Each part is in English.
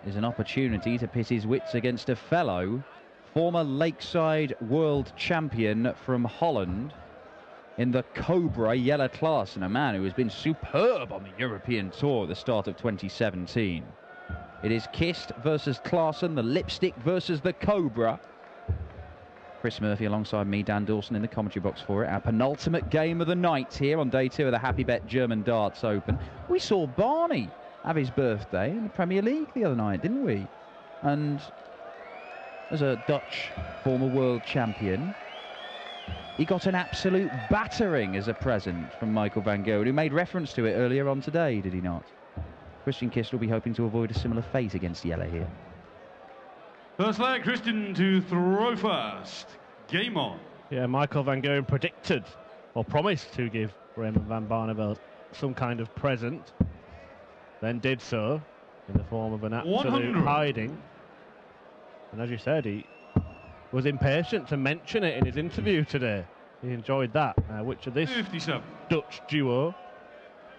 is an opportunity to pit his wits against a fellow former Lakeside world champion from Holland in the Cobra, Jelle Klaasen, a man who has been superb on the European Tour at the start of 2017. It is Kist versus Klaasen, the lipstick versus the Cobra. Chris Murphy alongside me, Dan Dawson, in the commentary box for it. Our penultimate game of the night here on day 2 of the Happybet German Darts Open. We saw Barney have his birthday in the Premier League the other night, didn't we? And as a Dutch former world champion, he got an absolute battering as a present from Michael van Gerwen, who made reference to it earlier on today, did he not? Christian Kist will be hoping to avoid a similar fate against Jelle here. First leg, Christian to throw first. Game on. Yeah, Michael van Gerwen predicted or promised to give Raymond van Barneveld some kind of present, then did so in the form of an absolute 100. hiding. And as you said, he was impatient to mention it in his interview today. He enjoyed that. Which of this 57. Dutch duo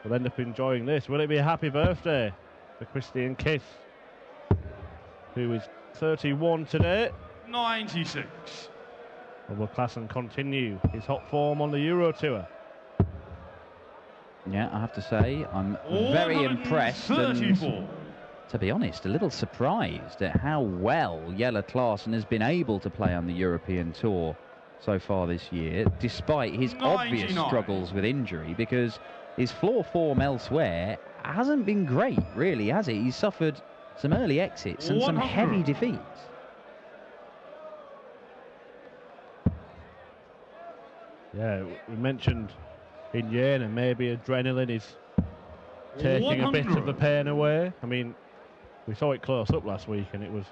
will end up enjoying this? Will it be a happy birthday for Christian Kist, who is 31 today? 96. Or will Klaasen continue his hot form on the Euro Tour? Yeah, I have to say, I'm very impressed and, to be honest, a little surprised at how well Jelle Klaasen has been able to play on the European Tour so far this year, despite his 99. obvious struggles with injury, because his floor form elsewhere hasn't been great, really, has it? He's suffered some early exits and 100. some heavy defeats. Yeah, we mentioned in Jena maybe adrenaline is taking 100. A bit of the pain away. I mean, we saw it close up last week and it was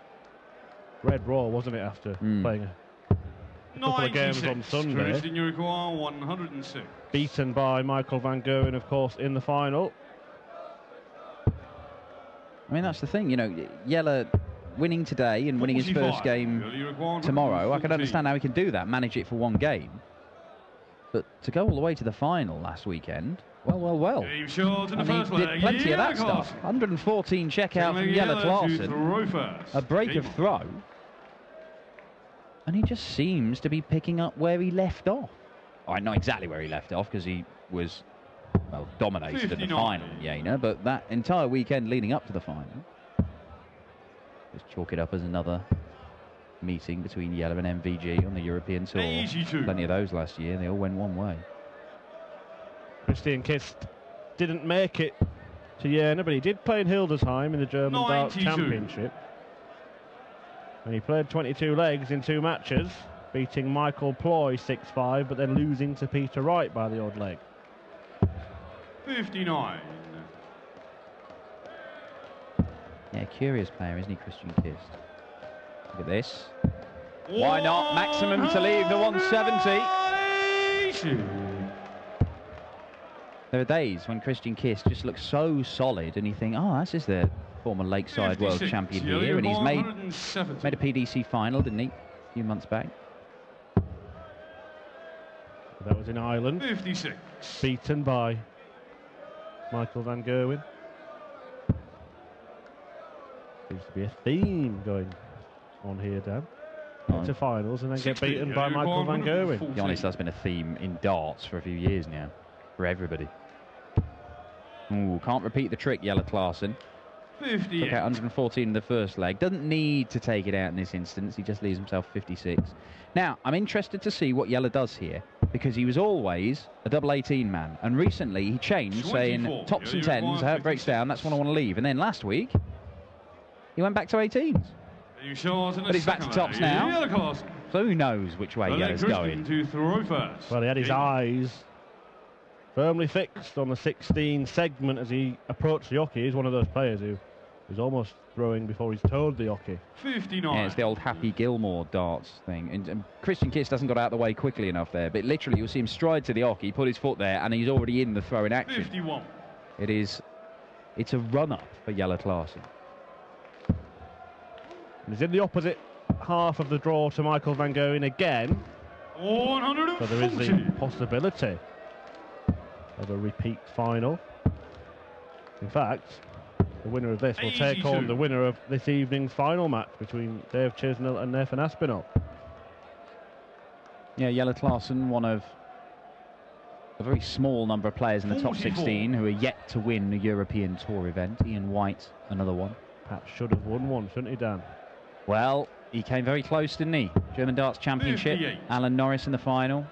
red raw, wasn't it, after playing a couple of games on Sunday. 106. Beaten by Michael van Gerwen, of course, in the final. I mean, that's the thing, you know, Jelle winning today and winning his first game tomorrow, I can understand how he can do that, manage it for one game. But to go all the way to the final last weekend, well. He did plenty of that stuff. 114 checkout from Jelle Klaasen, a break of throw. And he just seems to be picking up where he left off. Oh, not exactly where he left off, because he was, well, dominated 59. in the final in Jena, but that entire weekend leading up to the final, just chalk it up as another meeting between Jelle and MVG on the European Tour. 82. Plenty of those last year, they all went one way. Christian Kist didn't make it to Jena, but he did play in Hildesheim in the German Darts Championship. And he played 22 legs in 2 matches, beating Michael Ploy 6-5, but then losing to Peter Wright by the odd leg. 59. Yeah, curious player, isn't he, Christian Kist? Look at this. Why not? Maximum to leave the 170. There are days when Christian Kist just looks so solid and you think, oh, this is the former Lakeside world champion here, and he's made a PDC final, didn't he, a few months back? That was in Ireland. 56. Beaten by Michael van Gerwen. Seems to be a theme going on here, Dan. Get to finals and then get beaten by Michael van Gerwen. To be honest, that's been a theme in darts for a few years now, for everybody. Ooh, can't repeat the trick, Jelle Klaasen. 58. Took out 114 in the first leg. Doesn't need to take it out in this instance. He just leaves himself 56. Now, I'm interested to see what Jelle does here, because he was always a double 18 man. And recently he changed, saying tops and 10s, how it breaks down, that's when I want to leave. And then last week, he went back to 18s. But he's back to tops now. So who knows which way Jelle's going. Well, he had his eyes firmly fixed on the 16 segment as he approached the hockey. He's one of those players who is almost throwing before he's told the hockey. 59. Yeah, it's the old Happy Gilmore darts thing. And Christian Kist hasn't got out of the way quickly enough there, but literally you'll see him stride to the hockey, put his foot there, and he's already in the throwing action. 51. It's a run-up for Jelle Klaasen. He's in the opposite half of the draw to Michael van Gerwen again. 140. So there is the possibility of a repeat final. In fact, The winner of this will take on the winner of this evening's final match between Dave Chisnell and Nathan Aspinall. Yeah, Jelle Klaasen, one of a very small number of players in the top 16 who are yet to win a European Tour event. Ian White, another one. Perhaps should have won one, shouldn't he, Dan? Well, he came very close, didn't he? German Darts Championship. 58. Alan Norris in the final.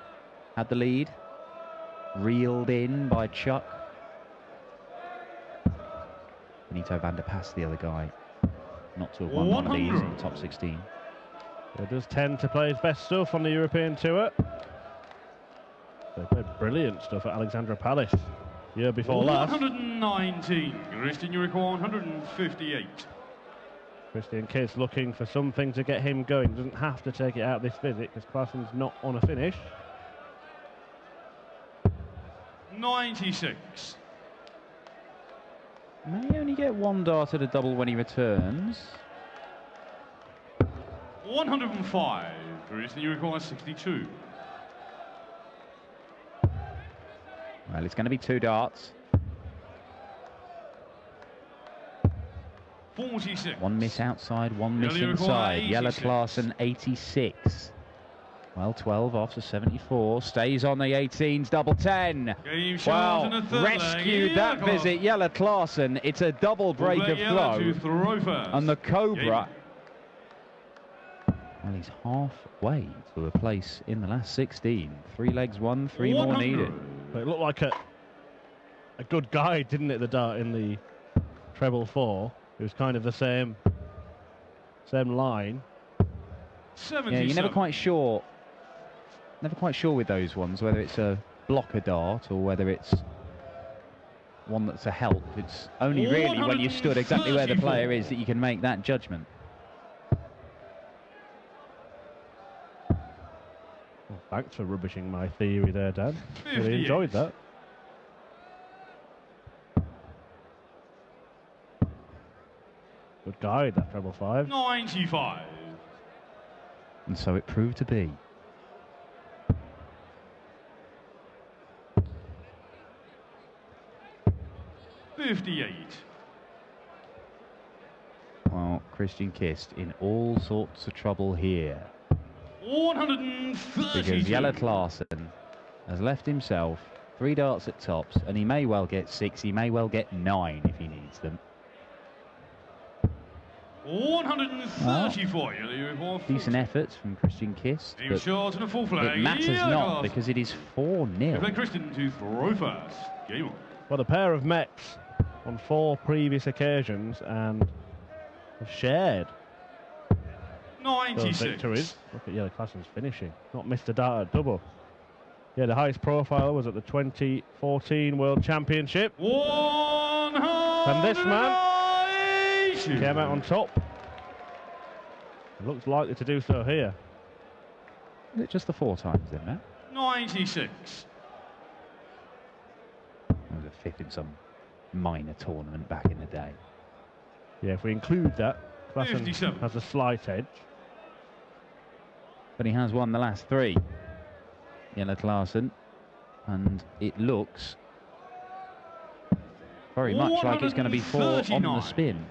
Had the lead. Reeled in by Chuck. Benito van der Pas, the other guy. Not to have won one of these in the top 16. He does tend to play his best stuff on the European Tour. They played brilliant stuff at Alexandra Palace the year before last. 119. Christian, you require 158. Christian Kist looking for something to get him going. Doesn't have to take it out this visit because Klaasen's not on a finish. 96. May only get one dart at a double when he returns. 105. Christian, you require 62. Well, it's going to be 2 darts. 46. One miss outside, one miss inside. Jelle Klaasen, 86. Well, 12 off to 74. Stays on the 18s, double 10. Well, rescued that visit, Jelle Klaasen. It's a double break of throw. And the Cobra, well, he's halfway to a place in the last 16. 3 legs won, 3 more needed. But it looked like a good guide, didn't it, the dart in the treble 4. It was kind of the same line. 77. Yeah, you're never quite sure with those ones, whether it's a blocker dart or whether it's one that's a help. It's only really when you stood exactly where the player is that you can make that judgment. Well, thanks for rubbishing my theory there, Dan. Really enjoyed that. Good guide, that treble 5. 95. And so it proved to be. Well, Christian Kist in all sorts of trouble here. 130. Because Jelle Klaasen has left himself 3 darts at tops, and he may well get 6, he may well get 9 if he needs them. 134. Well, decent efforts from Christian Kist, but short and a full flag. it matters not because it is 4-0. Christian to throw first. Game on. Well, a pair of Mets on 4 previous occasions and have shared 96. those victories. Look at Jelle Klaasen's finishing. Not missed a dart at double. Yeah, the highest profile was at the 2014 World Championship. 100. And this man came out on top. It looks likely to do so here. Is it just the 4 times then, Matt? 96. It was a 5th in some minor tournament back in the day. Yeah, if we include that, Klaasen 57. has a slight edge. But he has won the last 3, Jelle Klaasen, and it looks very much like it's going to be 4 on the spin.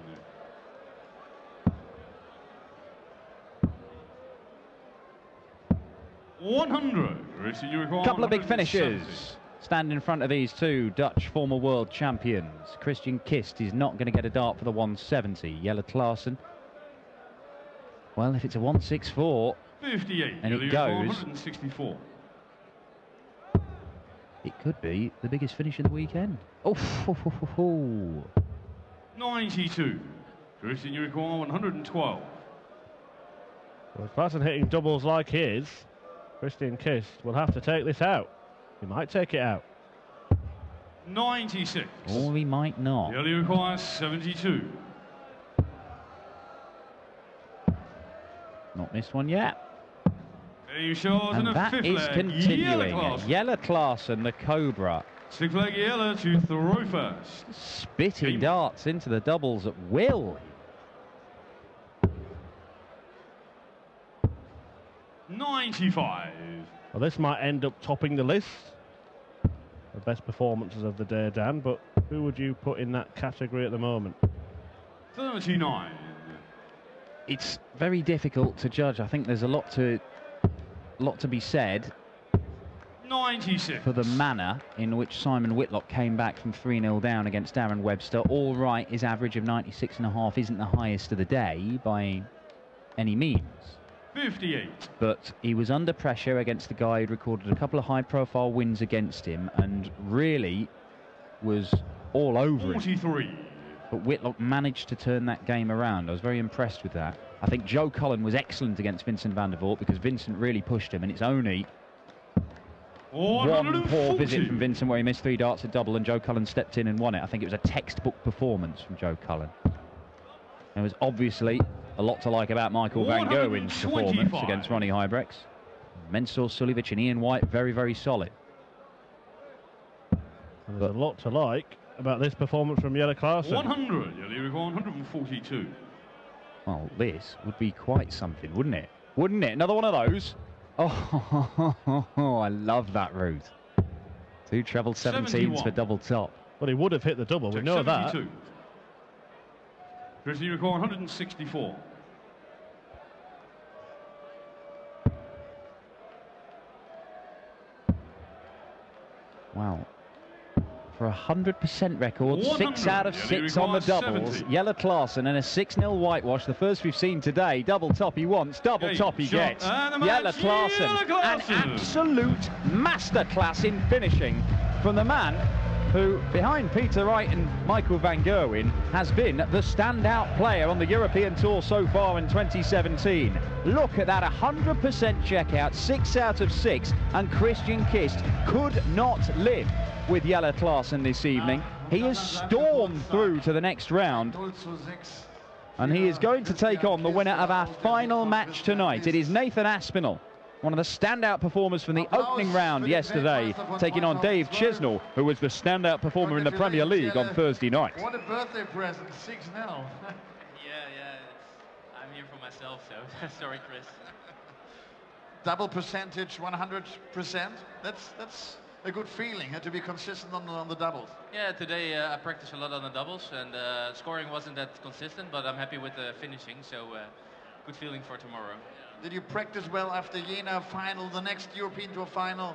100. Couple of big finishes stand in front of these 2 Dutch former world champions. Christian Kist is not going to get a dart for the 170. Jelle Klaasen, well, if it's a 164, 58. And it goes. 164. It could be the biggest finish of the weekend. Oh, 92. Christian, you require 112. Well, Klaasen hitting doubles like his, Christian Kist will have to take this out. He might take it out. 96. Or he might not. He only requires 72. Not missed one yet. And that is continuing. Jelle Klaasen, the Cobra. 6 leg Jelle to throw first. Spitting darts into the doubles at will. 95. Well, this might end up topping the list of best performances of the day, Dan, but who would you put in that category at the moment? 39. It's very difficult to judge. I think there's a lot to be said 96. for the manner in which Simon Whitlock came back from 3-0 down against Darren Webster. All right, his average of 96.5 isn't the highest of the day by any means. 58. But he was under pressure against the guy who'd recorded a couple of high-profile wins against him and really was all over 43. him. But Whitlock managed to turn that game around. I was very impressed with that. I think Joe Cullen was excellent against Vincent van der Voort because Vincent really pushed him, and it's only one poor visit from Vincent where he missed 3 darts at double and Joe Cullen stepped in and won it. I think it was a textbook performance from Joe Cullen. There was obviously a lot to like about Michael van Gerwen's performance against Ronnie Huybrechts. Mensur Suljovic and Ian White very, very solid. And there's a lot to like about this performance from Jelle Klaasen. 100, Jelle, 142. Well, this would be quite something, wouldn't it? Wouldn't it? Another one of those. Oh, I love that route. 2 treble 17s for double top. Well, he would have hit the double, we know 72. That. Christian, 164. Wow. For a 100% record, 6 out of 6 on the doubles. Jelle Klaasen and a 6-0 whitewash, the first we've seen today. Double top he wants, double top he gets. Jelle Klaasen, an absolute masterclass in finishing from the man who, behind Peter Wright and Michael van Gerwen, has been the standout player on the European Tour so far in 2017. Look at that 100% checkout, 6 out of 6, and Christian Kist could not live with Jelle Klaasen this evening. He has stormed through to the next round, and he is going to take on the winner of our final match tonight. It is Nathan Aspinall, one of the standout performers from the opening round yesterday, taking on Dave Chisnell, who was the standout performer in the Premier League on Thursday night. What a birthday present, 6-0. Yeah, I'm here for myself, so sorry, Chris. Double percentage, 100%. That's a good feeling, to be consistent on the doubles. Yeah, today I practiced a lot on the doubles, and scoring wasn't that consistent, but I'm happy with the finishing, so good feeling for tomorrow. Did you practice well after Jena final, the next European Tour final?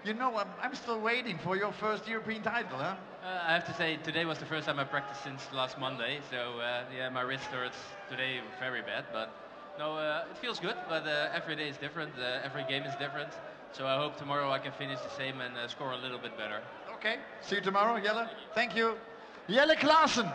You know, I'm still waiting for your first European title, huh? I have to say, today was the first time I practiced since last Monday, so yeah, my wrist hurts today very bad, but no, it feels good, but every day is different, every game is different, so I hope tomorrow I can finish the same and score a little bit better. Okay, see you tomorrow, Jelle. Thank you. Jelle Klaasen.